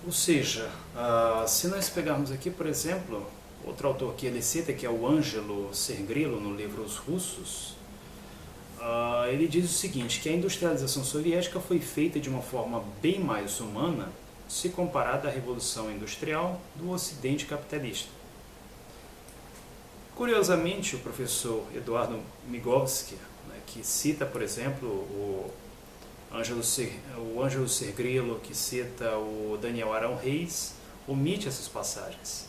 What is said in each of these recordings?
Ou seja, se nós pegarmos aqui, por exemplo, outro autor que ele cita, que é o Ângelo Sergrillo, no livro Os Russos, ele diz o seguinte, que a industrialização soviética foi feita de uma forma bem mais humana se comparada à Revolução Industrial do Ocidente capitalista. Curiosamente, o professor Eduardo Migovski, né, que cita, por exemplo, o Ângelo Sergrillo, que cita o Daniel Arão Reis, omite essas passagens.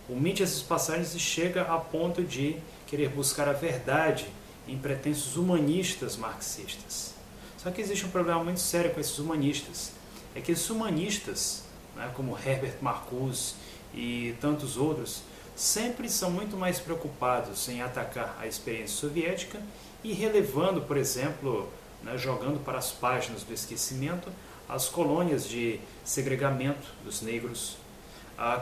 Omite essas passagens e chega a ponto de querer buscar a verdade em pretensos humanistas marxistas. Só que existe um problema muito sério com esses humanistas. É que esses humanistas, né, como Herbert Marcuse e tantos outros, sempre são muito mais preocupados em atacar a experiência soviética e relevando, por exemplo, né, jogando para as páginas do esquecimento as colônias de segregamento dos negros,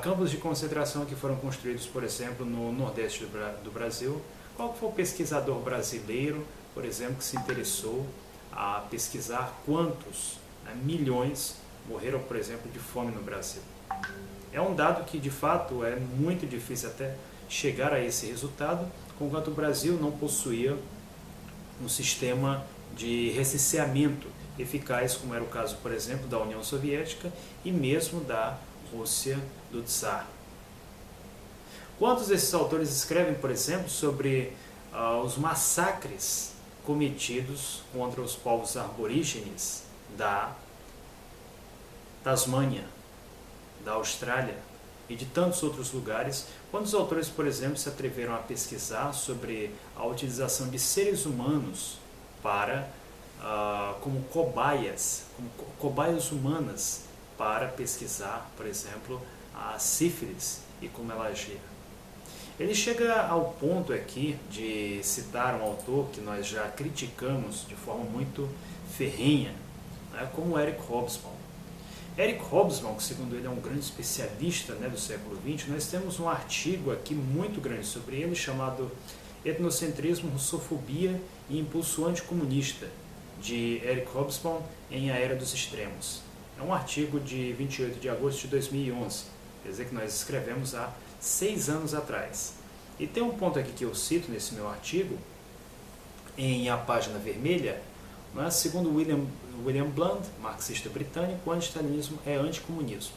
campos de concentração que foram construídos, por exemplo, no nordeste do Brasil. Qual foi o pesquisador brasileiro, por exemplo, que se interessou a pesquisar quantos, né, milhões morreram, por exemplo, de fome no Brasil? É um dado que, de fato, é muito difícil até chegar a esse resultado, enquanto o Brasil não possuía um sistema de recenseamento eficaz, como era o caso, por exemplo, da União Soviética e mesmo da Rússia do Tsar. Quantos desses autores escrevem, por exemplo, sobre os massacres cometidos contra os povos aborígenes da Tasmânia, da Austrália e de tantos outros lugares? Quantos autores, por exemplo, se atreveram a pesquisar sobre a utilização de seres humanos para, como cobaias humanas para pesquisar, por exemplo, a sífilis e como ela agia? Ele chega ao ponto aqui de citar um autor que nós já criticamos de forma muito ferrenha, né, como Eric Hobsbawm. Eric Hobsbawm, que segundo ele é um grande especialista, né, do século XX, nós temos um artigo aqui muito grande sobre ele chamado Etnocentrismo, Russofobia e Impulso Anticomunista, de Eric Hobsbawm em A Era dos Extremos. É um artigo de 28 de agosto de 2011, quer dizer que nós escrevemos há 6 anos atrás. E tem um ponto aqui que eu cito nesse meu artigo, em A Página Vermelha, né, segundo William Bland, marxista britânico, o anti-stalinismo é anticomunismo.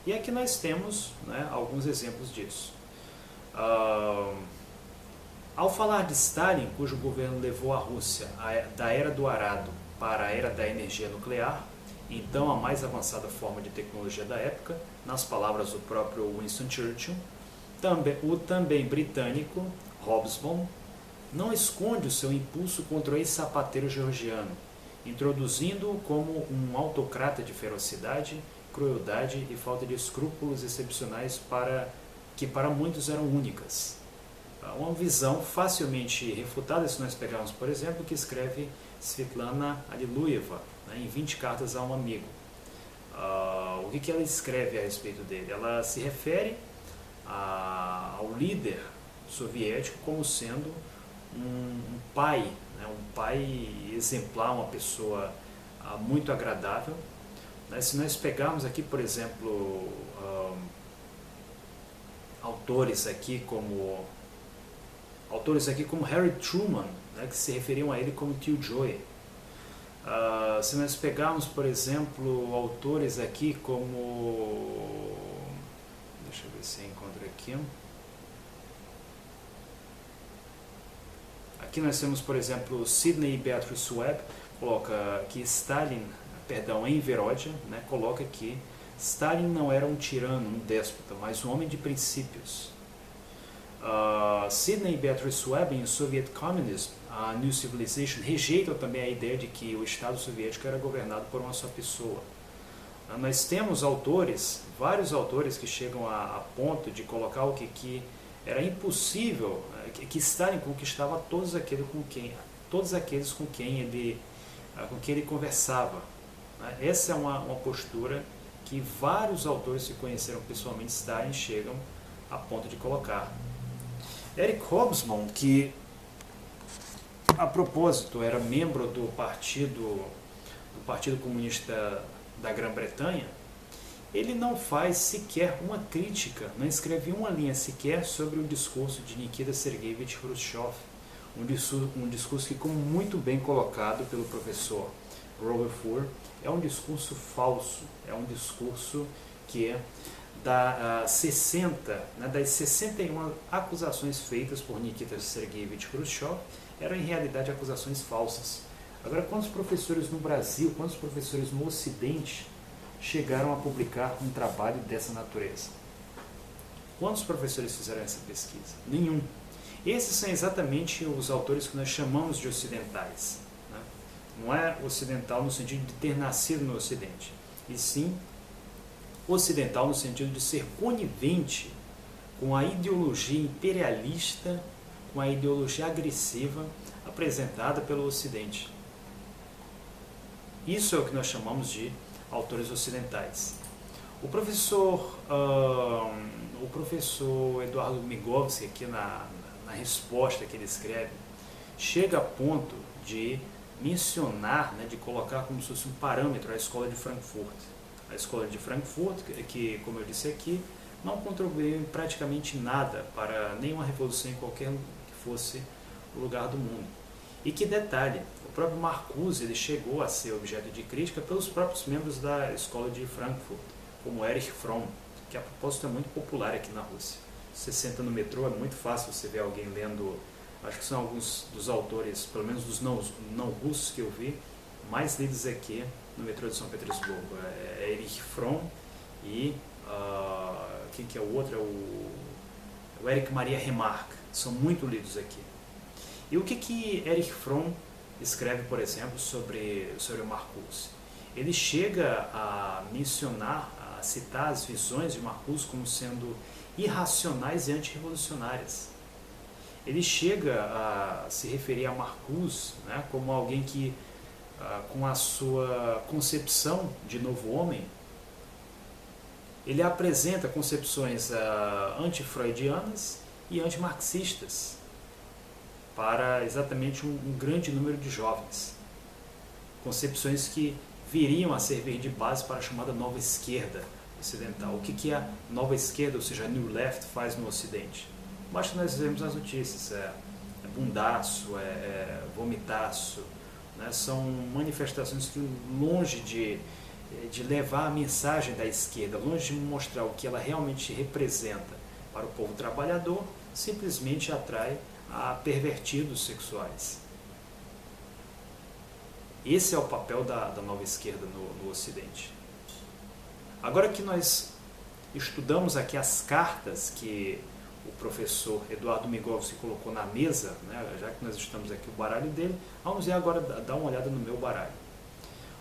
E aqui nós temos, né, alguns exemplos disso. Ao falar de Stalin, cujo governo levou a Rússia da era do arado para a era da energia nuclear, então a mais avançada forma de tecnologia da época, nas palavras do próprio Winston Churchill, o também britânico Hobsbawm não esconde o seu impulso contra o ex-sapateiro georgiano, introduzindo-o como um autocrata de ferocidade, crueldade e falta de escrúpulos excepcionais que para muitos eram únicas. Uma visão facilmente refutada se nós pegarmos, por exemplo, o que escreve Svetlana Alliluyeva, né, em 20 cartas a um amigo. O que ela escreve a respeito dele? Ela se refere ao líder soviético como sendo um pai, né, um pai exemplar, uma pessoa muito agradável. Né? Se nós pegarmos aqui, por exemplo, autores aqui como Harry Truman, né, que se referiam a ele como tio Joey. Se nós pegarmos, por exemplo, autores aqui como... Deixa eu ver se eu encontro aqui. Aqui nós temos, por exemplo, Sidney Beatrice Webb, coloca que em Veródia, né, coloca que Stalin não era um tirano, um déspota, mas um homem de princípios. Sidney Beatrice Webb, em Soviet Communism, a New Civilization, rejeitam também a ideia de que o Estado soviético era governado por uma só pessoa. Nós temos vários autores que chegam a ponto de colocar o que era impossível, que Stalin conquistava todos aqueles com quem ele conversava. Essa é uma postura que vários autores que conheceram pessoalmente Stalin chegam a ponto de colocar. Eric Hobsbawm, que a propósito era membro do Partido Comunista da Grã-Bretanha, ele não faz sequer uma crítica, não escreve uma linha sequer sobre o discurso de Nikita Sergeyevich Khrushchev, um discurso que, como muito bem colocado pelo professor Robert Ford, é um discurso falso, é um discurso que das 61 acusações feitas por Nikita Sergeyevich Khrushchev, eram em realidade acusações falsas. Agora, quantos professores no Brasil, quantos professores no Ocidente chegaram a publicar um trabalho dessa natureza? Quantos professores fizeram essa pesquisa? Nenhum. Esses são exatamente os autores que nós chamamos de ocidentais. Né? Não é ocidental no sentido de ter nascido no Ocidente, e sim ocidental no sentido de ser conivente com a ideologia imperialista, com a ideologia agressiva apresentada pelo Ocidente. Isso é o que nós chamamos de autores ocidentais. O professor Eduardo Migovski, aqui na resposta que ele escreve, chega a ponto de mencionar, de colocar como se fosse um parâmetro a escola de Frankfurt. A escola de Frankfurt, que, como eu disse aqui, não contribuiu em praticamente nada para nenhuma revolução em qualquer que fosse o lugar do mundo. E que detalhe, o próprio Marcuse ele chegou a ser objeto de crítica pelos próprios membros da escola de Frankfurt, como Erich Fromm, que a propósito é muito popular aqui na Rússia. Você senta no metrô, é muito fácil você ver alguém lendo, acho que são alguns dos autores, pelo menos dos não russos que eu vi, mais lidos aqui no metrô de São Petersburgo. É Erich Fromm e quem que é o outro? É o Erich Maria Remarque. São muito lidos aqui. E o que Erich Fromm escreve, por exemplo, sobre o Marcuse? Ele chega a mencionar, a citar as visões de Marcuse como sendo irracionais e antirrevolucionárias. Ele chega a se referir a Marcuse, como alguém que, com a sua concepção de novo homem, ele apresenta concepções anti-freudianas e anti-marxistas para exatamente um grande número de jovens. Concepções que viriam a servir de base para a chamada nova esquerda ocidental. O que a nova esquerda, ou seja, a New Left, faz no Ocidente? Basta nós vermos nas notícias, é bundaço, é vomitaço, são manifestações que, longe de levar a mensagem da esquerda, longe de mostrar o que ela realmente representa para o povo trabalhador, simplesmente atrai a pervertidos sexuais. Esse é o papel da nova esquerda no Ocidente. Agora que nós estudamos aqui as cartas que o professor Eduardo Migovski colocou na mesa, já que nós estamos aqui o baralho dele, vamos ver agora dar uma olhada no meu baralho.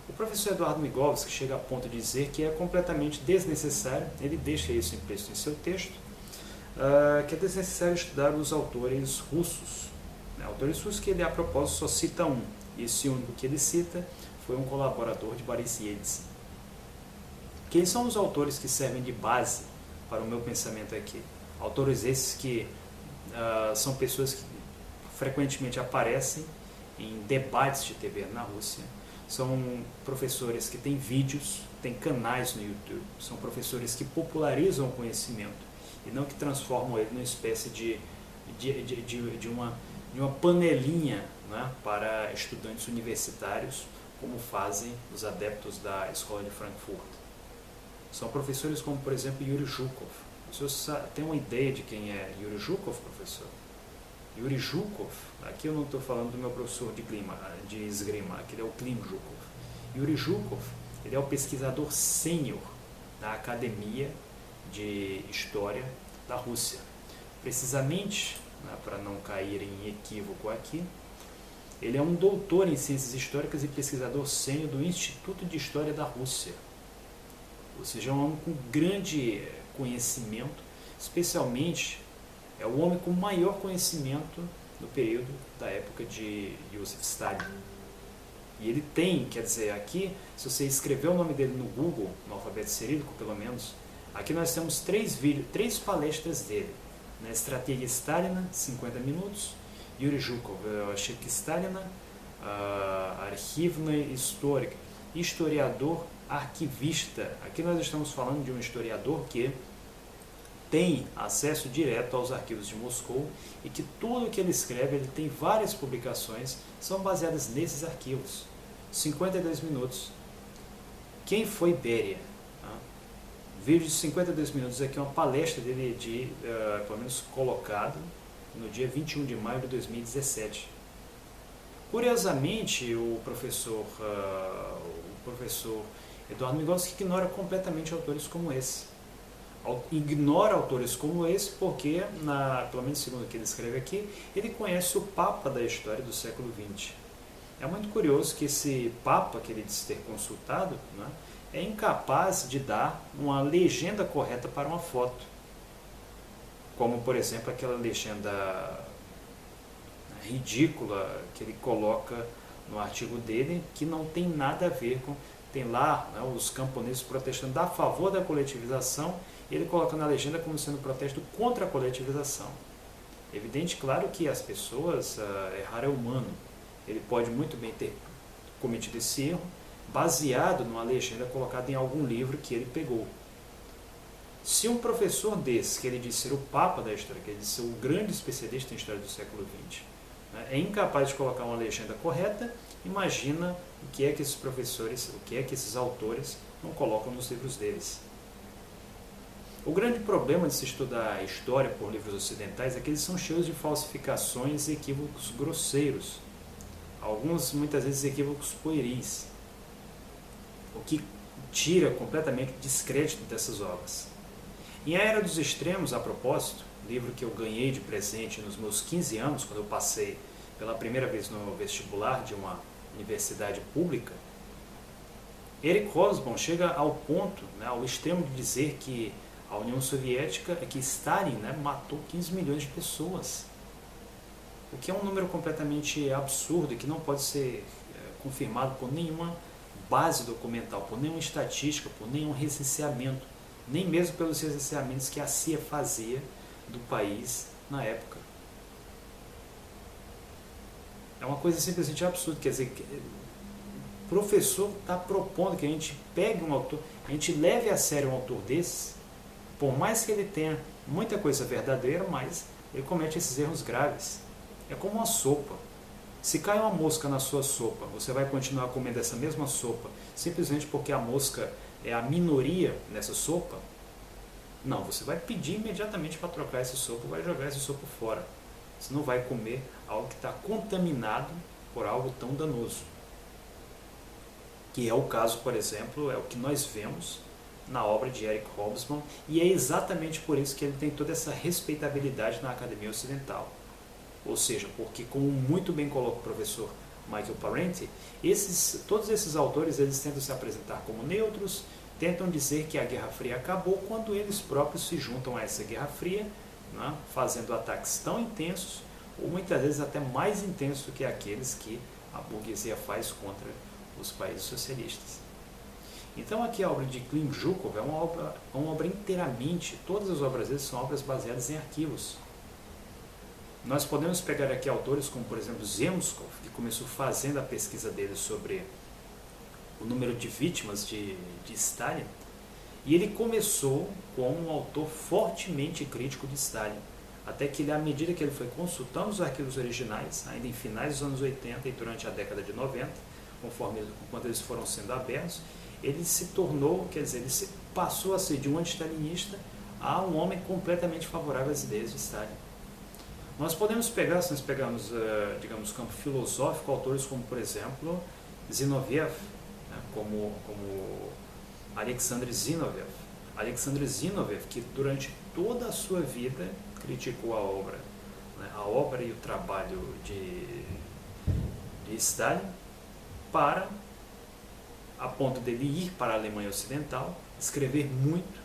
O professor Eduardo Migovski chega a ponto de dizer que é completamente desnecessário, ele deixa isso implícito em seu texto, que é desnecessário estudar os autores russos. Autores russos que ele, a propósito, só cita um. E esse único que ele cita foi um colaborador de Boris Yeltsin. Quem são os autores que servem de base para o meu pensamento aqui? Autores esses que são pessoas que frequentemente aparecem em debates de TV na Rússia. São professores que têm vídeos, têm canais no YouTube. São professores que popularizam o conhecimento e não que transformam ele numa espécie de uma panelinha para estudantes universitários, como fazem os adeptos da escola de Frankfurt. São professores como, por exemplo, Yuri Zhukov. O senhor tem uma ideia de quem é Yuri Zhukov, professor? Yuri Zhukov, aqui eu não estou falando do meu professor de esgrima, aquele é o Klim Zhukov. Yuri Zhukov, ele é o pesquisador sênior da Academia de História da Rússia. Precisamente, para não cair em equívoco aqui, ele é um doutor em Ciências Históricas e pesquisador sênior do Instituto de História da Rússia. Ou seja, é um homem com grande conhecimento, especialmente é o homem com maior conhecimento no período da época de Joseph Stalin. E ele tem, quer dizer, aqui, se você escrever o nome dele no Google, no alfabeto cirílico pelo menos, aqui nós temos 3 palestras dele. Estratégia Stalina, 50 minutos, Yuri Zhukov, Stalina, Archivna Histórica, historiador arquivista. Aqui nós estamos falando de um historiador que tem acesso direto aos arquivos de Moscou e que tudo que ele escreve, ele tem várias publicações, são baseadas nesses arquivos. 52 minutos. Quem foi Beria? Vídeo de 52 minutos aqui, uma palestra dele pelo menos colocado no dia 21 de maio de 2017. Curiosamente, o professor Eduardo Vygotsky ignora completamente autores como esse. Ignora autores como esse porque, pelo menos segundo o que ele escreve aqui, ele conhece o Papa da história do século XX. É muito curioso que esse Papa que ele diz ter consultado, né, é incapaz de dar uma legenda correta para uma foto. Como, por exemplo, aquela legenda ridícula que ele coloca no artigo dele, que não tem nada a ver com... Tem lá, né, os camponeses protestando a favor da coletivização, e ele coloca na legenda como sendo protesto contra a coletivização. Evidente, claro que as pessoas, errar é humano. Ele pode muito bem ter cometido esse erro, baseado numa legenda colocada em algum livro que ele pegou. Se um professor desse, que ele diz ser o Papa da história, que ele diz ser o grande especialista em história do século XX, né, é incapaz de colocar uma legenda correta, imagina o que é que esses professores, o que é que esses autores não colocam nos livros deles. O grande problema de se estudar a história por livros ocidentais é que eles são cheios de falsificações e equívocos grosseiros. Alguns, muitas vezes, equívocos pueris, o que tira completamente o descrédito dessas obras. Em A Era dos Extremos, a propósito, livro que eu ganhei de presente nos meus 15 anos, quando eu passei pela primeira vez no vestibular de uma universidade pública, Eric Hobsbawm chega ao ponto, né, ao extremo de dizer que a União Soviética, que Stalin, né, matou 15 milhões de pessoas. O que é um número completamente absurdo e que não pode ser confirmado por nenhuma base documental, por nenhuma estatística, por nenhum recenseamento, nem mesmo pelos recenseamentos que a CIA fazia do país na época. É uma coisa simplesmente absurda, quer dizer, o professor está propondo que a gente pegue um autor, a gente leve a sério um autor desses, por mais que ele tenha muita coisa verdadeira, mas ele comete esses erros graves. É como uma sopa. Se cai uma mosca na sua sopa, você vai continuar comendo essa mesma sopa simplesmente porque a mosca é a minoria nessa sopa? Não, você vai pedir imediatamente para trocar essa sopa, vai jogar essa sopa fora. Você não vai comer algo que está contaminado por algo tão danoso. Que é o caso, por exemplo, é o que nós vemos na obra de Eric Hobsbawm, e é exatamente por isso que ele tem toda essa respeitabilidade na academia ocidental. Ou seja, porque, como muito bem coloca o professor Michael Parenti, todos esses autores eles tentam se apresentar como neutros, tentam dizer que a Guerra Fria acabou quando eles próprios se juntam a essa Guerra Fria, né, fazendo ataques tão intensos, ou muitas vezes até mais intensos do que aqueles que a burguesia faz contra os países socialistas. Então aqui a obra de Klim Zhukov é uma obra inteiramente, todas as obras deles são obras baseadas em arquivos. Nós podemos pegar aqui autores como, por exemplo, Zemskov, que começou fazendo a pesquisa dele sobre o número de vítimas de Stalin, e ele começou como um autor fortemente crítico de Stalin, até que, à medida que ele foi consultando os arquivos originais, ainda em finais dos anos 80 e durante a década de 90, quando eles foram sendo abertos, ele se tornou, quer dizer, ele passou a ser de um anti-stalinista a um homem completamente favorável às ideias de Stalin. Nós podemos pegar, se nós pegarmos, digamos, campo filosófico, autores como, por exemplo, Zinoviev, né, como Alexander Zinoviev. Alexander Zinoviev, que durante toda a sua vida criticou a obra, né, a obra e o trabalho de Stalin, a ponto dele ir para a Alemanha Ocidental, escrever muito.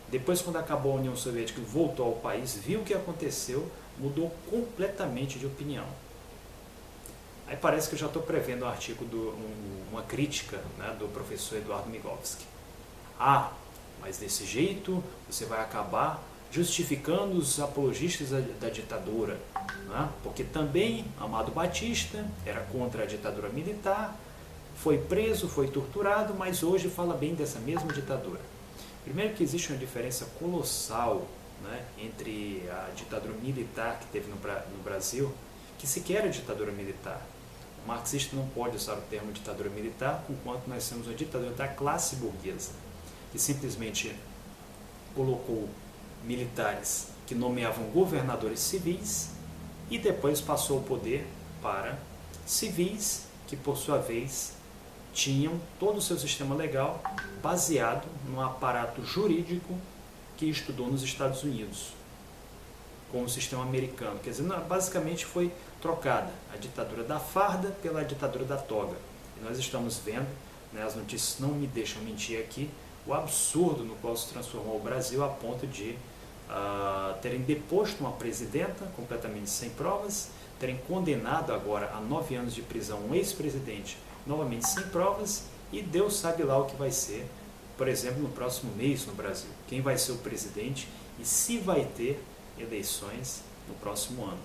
Depois, quando acabou a União Soviética, voltou ao país, viu o que aconteceu, mudou completamente de opinião. Aí parece que eu já estou prevendo um artigo, uma crítica, né, do professor Eduardo Vygotsky. Ah, mas desse jeito você vai acabar justificando os apologistas da ditadura, né? Porque também Amado Batista era contra a ditadura militar, foi preso, foi torturado, mas hoje fala bem dessa mesma ditadura. Primeiro que existe uma diferença colossal, né, entre a ditadura militar que teve no Brasil, que sequer era ditadura militar. O marxista não pode usar o termo ditadura militar, enquanto nós temos a ditadura da classe burguesa, que simplesmente colocou militares que nomeavam governadores civis e depois passou o poder para civis que, por sua vez, tinham todo o seu sistema legal baseado num aparato jurídico que estudou nos Estados Unidos, com o sistema americano. Quer dizer, basicamente foi trocada a ditadura da farda pela ditadura da toga. E nós estamos vendo, né, as notícias não me deixam mentir aqui, o absurdo no qual se transformou o Brasil a ponto de terem deposto uma presidenta completamente sem provas, terem condenado agora a 9 anos de prisão um ex-presidente novamente sem provas, e Deus sabe lá o que vai ser, por exemplo, no próximo mês no Brasil. Quem vai ser o presidente e se vai ter eleições no próximo ano.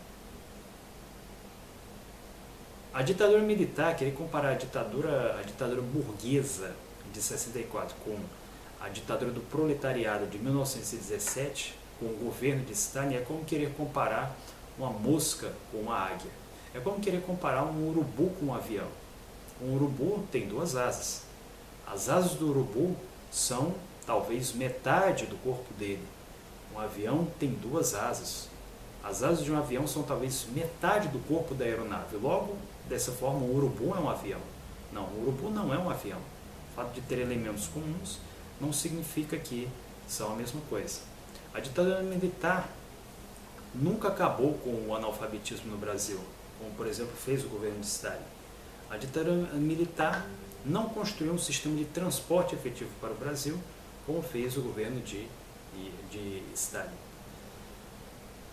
A ditadura militar, querer comparar a ditadura burguesa de 64 com a ditadura do proletariado de 1917, com o governo de Stalin, é como querer comparar uma mosca com uma águia. É como querer comparar um urubu com um avião. Um urubu tem 2 asas. As asas do urubu são talvez metade do corpo dele. Um avião tem 2 asas. As asas de um avião são talvez metade do corpo da aeronave. Logo, dessa forma, o urubu é um avião. Não, o urubu não é um avião. O fato de ter elementos comuns não significa que são a mesma coisa. A ditadura militar nunca acabou com o analfabetismo no Brasil, como, por exemplo, fez o governo de Stalin. A ditadura militar não construiu um sistema de transporte efetivo para o Brasil, como fez o governo de Stalin.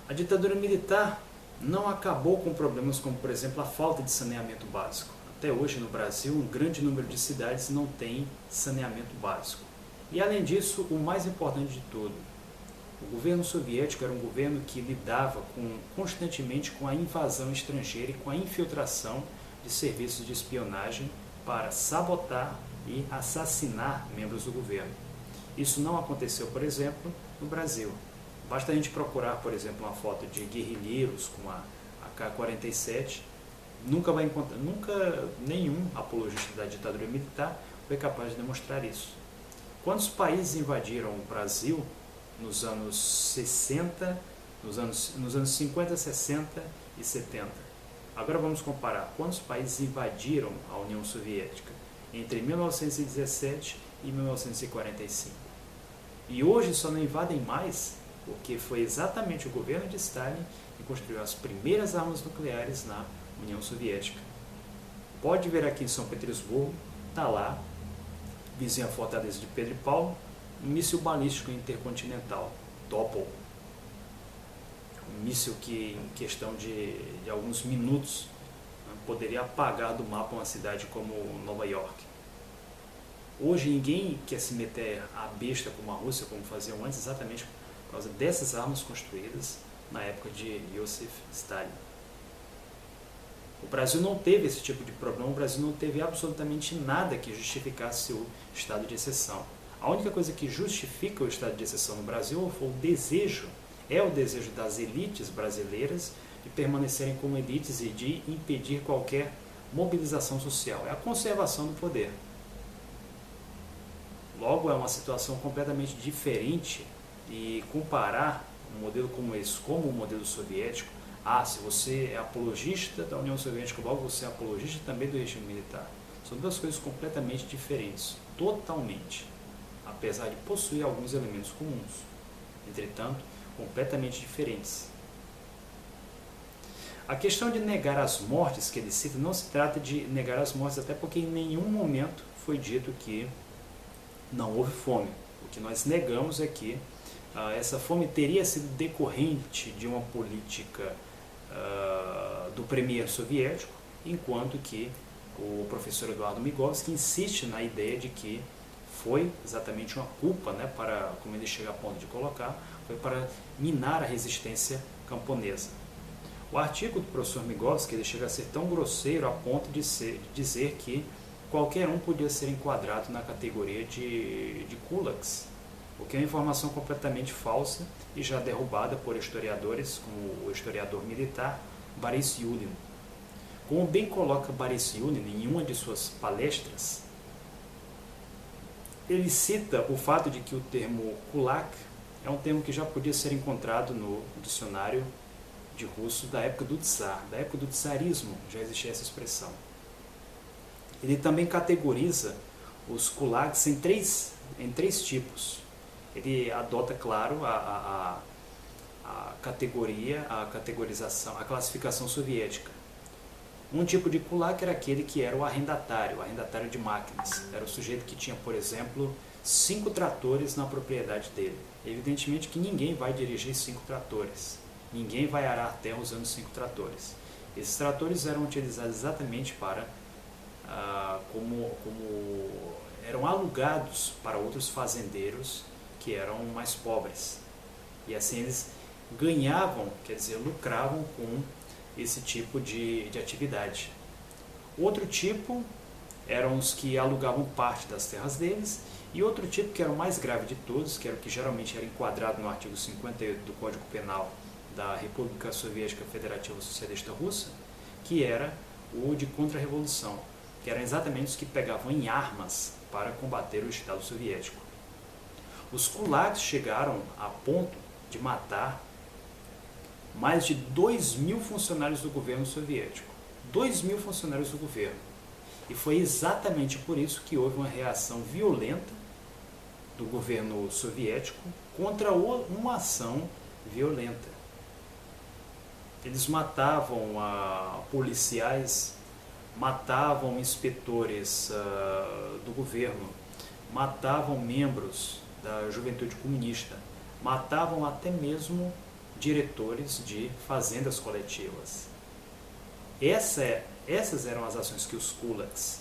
A ditadura militar não acabou com problemas como, por exemplo, a falta de saneamento básico. Até hoje no Brasil, um grande número de cidades não tem saneamento básico. E além disso, o mais importante de tudo, o governo soviético era um governo que lidava constantemente com a invasão estrangeira e com a infiltração de serviços de espionagem para sabotar e assassinar membros do governo. Isso não aconteceu, por exemplo, no Brasil. Basta a gente procurar, por exemplo, uma foto de guerrilheiros com a AK-47, nunca nenhum apologista da ditadura militar foi capaz de demonstrar isso. Quantos países invadiram o Brasil nos anos 60, nos anos 50, 60 e 70? Agora vamos comparar quantos países invadiram a União Soviética entre 1917 e 1945. E hoje só não invadem mais porque foi exatamente o governo de Stalin que construiu as primeiras armas nucleares na União Soviética. Pode ver aqui em São Petersburgo, está lá, vizinha à fortaleza de Pedro e Paulo, um míssil balístico intercontinental, Topol. Um míssil que, em questão de alguns minutos, poderia apagar do mapa uma cidade como Nova York. Hoje ninguém quer se meter à besta como a Rússia, como faziam antes, exatamente por causa dessas armas construídas na época de Iosif Stalin. O Brasil não teve esse tipo de problema, o Brasil não teve absolutamente nada que justificasse o estado de exceção. A única coisa que justifica o estado de exceção no Brasil foi o desejo das elites brasileiras de permanecerem como elites e de impedir qualquer mobilização social. É a conservação do poder. Logo, é uma situação completamente diferente, e comparar um modelo como esse, como o modelo soviético, se você é apologista da União Soviética, logo você é apologista também do regime militar. São 2 coisas completamente diferentes, totalmente, apesar de possuir alguns elementos comuns, entretanto, completamente diferentes. A questão de negar as mortes que ele cita, não se trata de negar as mortes, até porque em nenhum momento foi dito que não houve fome. O que nós negamos é que essa fome teria sido decorrente de uma política do premier soviético, enquanto que o professor Eduardo Vygotsky insiste na ideia de que foi exatamente uma culpa, né, para, como ele chega a ponto de colocar, foi para minar a resistência camponesa. O artigo do professor Vygotsky, ele chega a ser tão grosseiro a ponto de dizer que qualquer um podia ser enquadrado na categoria de kulaks, o que é uma informação completamente falsa e já derrubada por historiadores, como o historiador militar Boris Yulin. Como bem coloca Boris Yulin em uma de suas palestras, ele cita o fato de que o termo kulak é um termo que já podia ser encontrado no dicionário de russo da época do Tsar, da época do tsarismo, já existia essa expressão. Ele também categoriza os kulaks em três tipos. Ele adota, claro, a categoria, a categorização, a classificação soviética. Um tipo de kulak era aquele que era o arrendatário de máquinas. Era o sujeito que tinha, por exemplo, 5 tratores na propriedade dele. Evidentemente que ninguém vai dirigir 5 tratores. Ninguém vai arar a terra usando 5 tratores. Esses tratores eram utilizados exatamente para como eram alugados para outros fazendeiros que eram mais pobres. E assim eles ganhavam, quer dizer, lucravam com esse tipo de atividade. Outro tipo eram os que alugavam parte das terras deles, e outro tipo, que era o mais grave de todos, que era o que geralmente era enquadrado no artigo 58 do Código Penal da República Soviética Federativa Socialista Russa, que era o de contra-revolução, que eram exatamente os que pegavam em armas para combater o Estado soviético. Os kulaks chegaram a ponto de matar mais de 2.000 funcionários do governo soviético. 2.000 funcionários do governo. E foi exatamente por isso que houve uma reação violenta do governo soviético contra uma ação violenta. Eles matavam policiais, matavam inspetores do governo, matavam membros da juventude comunista, matavam até mesmo diretores de fazendas coletivas. Essas eram as ações que os kulaks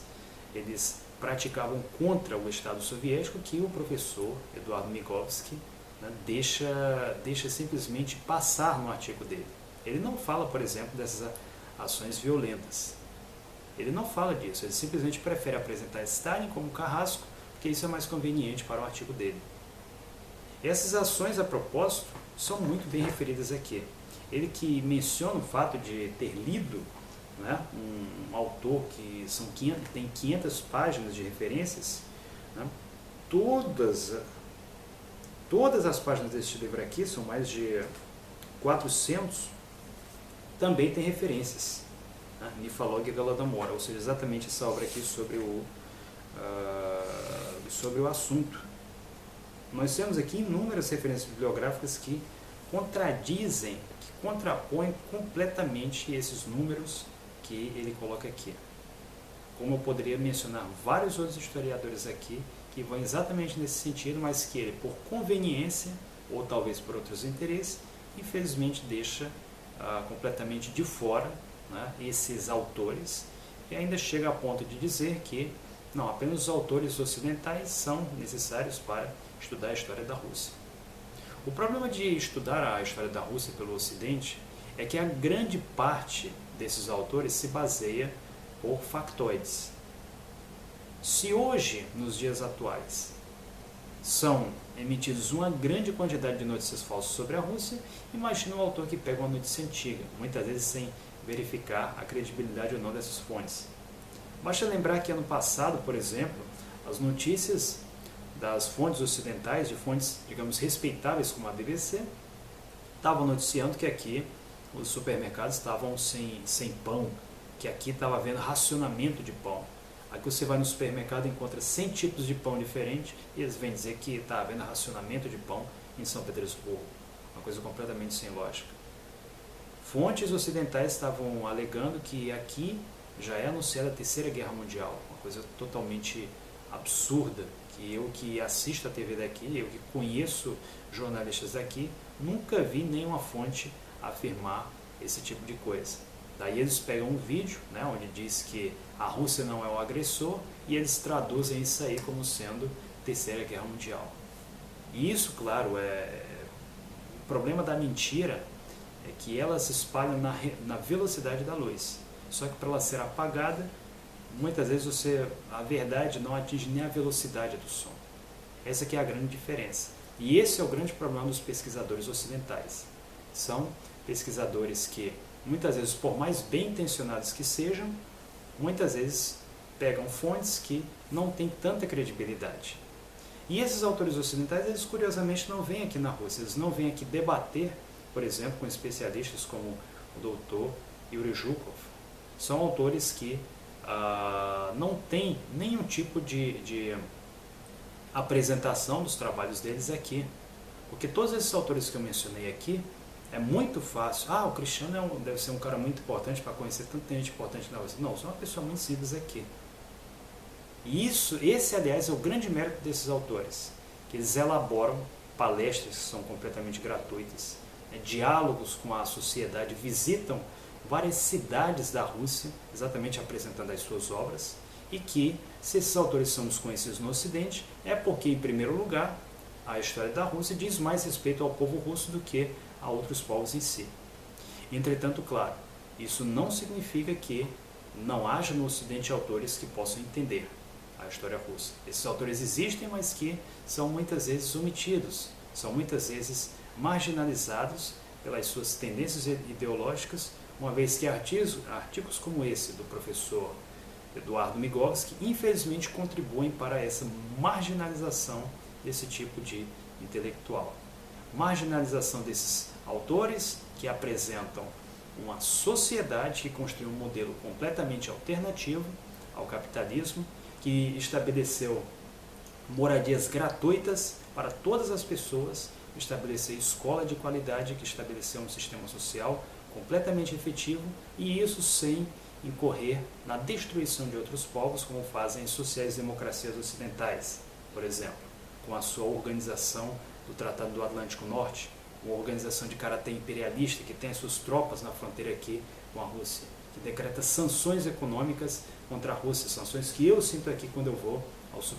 eles praticavam contra o Estado soviético, que o professor Eduardo Migovski, né, deixa simplesmente passar no artigo dele. Ele não fala, por exemplo, dessas ações violentas. Ele não fala disso, ele simplesmente prefere apresentar Stalin como carrasco, porque isso é mais conveniente para o artigo dele. Essas ações, a propósito, são muito bem referidas aqui. Ele que menciona o fato de ter lido, né, um autor que tem 500 páginas de referências, né, todas as páginas deste livro aqui, são mais de 400, também tem referências. Né, Nifalog e Golodomor, ou seja, exatamente essa obra aqui sobre o assunto. Nós temos aqui inúmeras referências bibliográficas que contradizem, que contrapõem completamente esses números que ele coloca aqui. Como eu poderia mencionar vários outros historiadores aqui que vão exatamente nesse sentido, mas que ele, por conveniência ou talvez por outros interesses, infelizmente deixa completamente de fora, né, esses autores, e ainda chega a ponto de dizer que não, apenas os autores ocidentais são necessários para estudar a história da Rússia. O problema de estudar a história da Rússia pelo Ocidente é que a grande parte desses autores se baseia por factoides. Se hoje, nos dias atuais, são emitidos uma grande quantidade de notícias falsas sobre a Rússia, imagina um autor que pega uma notícia antiga, muitas vezes sem verificar a credibilidade ou não dessas fontes. Basta lembrar que ano passado, por exemplo, as notícias das fontes ocidentais, de fontes, digamos, respeitáveis como a BBC, estavam noticiando que aqui os supermercados estavam sem pão, que aqui estava havendo racionamento de pão. Aqui você vai no supermercado e encontra 100 tipos de pão diferentes e eles vêm dizer que está havendo racionamento de pão em São Petersburgo. Uma coisa completamente sem lógica. Fontes ocidentais estavam alegando que aqui já é anunciada a Terceira Guerra Mundial, uma coisa totalmente absurda, que eu que assisto a TV daqui, eu que conheço jornalistas daqui, nunca vi nenhuma fonte afirmar esse tipo de coisa. Daí eles pegam um vídeo, né, onde diz que a Rússia não é o agressor, e eles traduzem isso aí como sendo Terceira Guerra Mundial. E isso, claro, o problema da mentira é que ela se espalha na velocidade da luz. Só que para ela ser apagada, muitas vezes a verdade não atinge nem a velocidade do som. Essa que é a grande diferença. E esse é o grande problema dos pesquisadores ocidentais. São pesquisadores que, muitas vezes, por mais bem intencionados que sejam, muitas vezes pegam fontes que não têm tanta credibilidade. E esses autores ocidentais, eles curiosamente não vêm aqui na Rússia, eles não vêm aqui debater, por exemplo, com especialistas como o doutor Yuri Zhukov. São autores que não têm nenhum tipo de apresentação dos trabalhos deles aqui. Porque todos esses autores que eu mencionei aqui, é muito fácil. O Cristiano deve ser um cara muito importante para conhecer tanta gente importante na Rússia. Não, são uma pessoa muito simples aqui. E esse, aliás, é o grande mérito desses autores, que eles elaboram palestras que são completamente gratuitas, diálogos com a sociedade, visitam várias cidades da Rússia, exatamente apresentando as suas obras, e que, se esses autores são desconhecidos no Ocidente, é porque, em primeiro lugar, a história da Rússia diz mais respeito ao povo russo do que a outros povos em si. Entretanto, claro, isso não significa que não haja no Ocidente autores que possam entender a história russa. Esses autores existem, mas que são muitas vezes omitidos, são muitas vezes marginalizados pelas suas tendências ideológicas, uma vez que artigos como esse do professor Eduardo Migovski, infelizmente, contribuem para essa marginalização desse tipo de intelectual. Marginalização desses autores que apresentam uma sociedade que construiu um modelo completamente alternativo ao capitalismo, que estabeleceu moradias gratuitas para todas as pessoas, estabeleceu escola de qualidade, que estabeleceu um sistema social completamente efetivo, e isso sem incorrer na destruição de outros povos, como fazem as sociais-democracias ocidentais, por exemplo, com a sua organização do Tratado do Atlântico Norte, uma organização de caráter imperialista que tem as suas tropas na fronteira aqui com a Rússia, que decreta sanções econômicas contra a Rússia, sanções que eu sinto aqui quando eu vou ao supermercado.